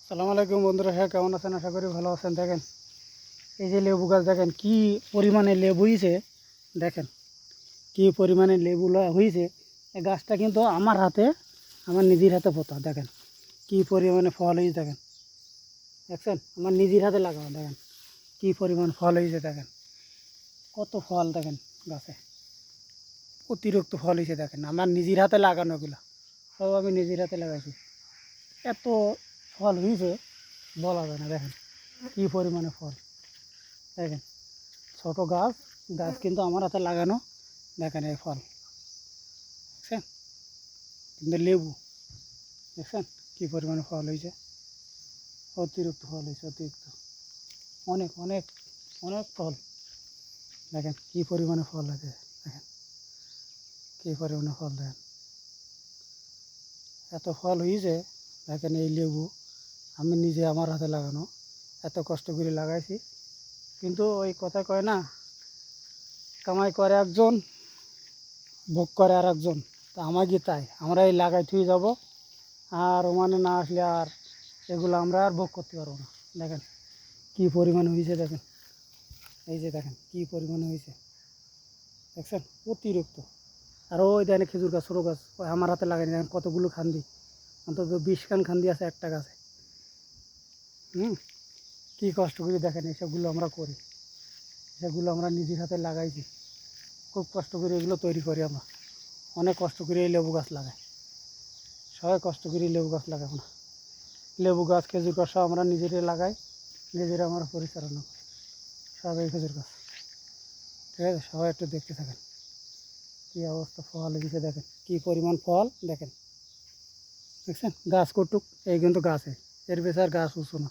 সালাম আলাইকুম বন্ধুরা, হ্যাঁ কেমন আছেন? আশা করি ভালো আছেন। দেখেন এই যে লেবু গাছ, দেখেন কি পরিমাণে লেবু হয়েছে। দেখেন কি পরিমাণে লেবু হয়েছে। এই গাছটা কিন্তু আমার হাতে, আমার নিজের হাতে পোতা। দেখেন কি পরিমাণে ফল হয়েছে। দেখেন, দেখছেন? আমার নিজের হাতে লাগানো। দেখেন কি পরিমাণ ফল হয়েছে। দেখেন কত ফল। দেখেন গাছে অতিরিক্ত ফল হয়েছে। দেখেন আমার নিজের হাতে লাগানোগুলো সব আমি নিজের হাতে লাগাইছি। এত ফল হয়েছে বলা যায় না। দেখেন কি পরিমাণে ফল। দেখেন ছোট গাছ, গাছ কিন্তু আমার হাতে লাগানো। দেখেন এই ফল, দেখছেন? কিন্তু লেবু, দেখছেন কী পরিমাণে ফল হয়েছে। অতিরিক্ত ফল হয়েছে, অতিরিক্ত অনেক অনেক অনেক ফল। দেখেন কী পরিমাণে ফল আছে। দেখেন কী পরিমাণে ফল। দেখেন এত ফল হয়েছে। দেখেন এই লেবু আমি নিজে আমার হাতে লাগানো, এত কষ্ট করে লাগাইছি। কিন্তু ওই কথা কয় না, কামাই করে একজন, ভোগ করে আর একজন। তা আমাকে তাই আমরা এই লাগাই থুয়ে যাব, আর ওমানে না আসলে আর এগুলো আমরা আর ভোগ করতে পারবো না। দেখেন কী পরিমাণ হয়েছে। দেখেন এই যে দেখেন কী পরিমাণ হয়েছে, দেখছেন? অতিরিক্ত। আর ওই দেখেন খেজুর গাছ, ছোটো গাছ, ওই আমার হাতে লাগাইনি। দেখেন কতগুলো খান্দি, অন্তত 20 খান খান্দি আছে একটা গাছে। কী কষ্ট করে দেখেন এসবগুলো আমরা করি, সেগুলো আমরা নিজের হাতে লাগাইছি। খুব কষ্ট করে এগুলো তৈরি করি আমরা। অনেক কষ্ট করে এই লেবু গাছ লাগাই। সবাই কষ্ট করে লেবু গাছ লাগাবো না। লেবু গাছ, খেজুর গাছ সব আমরা নিজেরাই লাগাই, নিজেরা আমরা পরিচালনা করি সব এই খেজুর গাছ। ঠিক আছে, সবাই একটু দেখতে থাকেন কী অবস্থা। ফল দিচ্ছে দেখেন কী পরিমাণ ফল। দেখেন, দেখছেন? গাছ কটুক, এই কিন্তু গাছে, এর বেশি আর গাছ উঁচু না।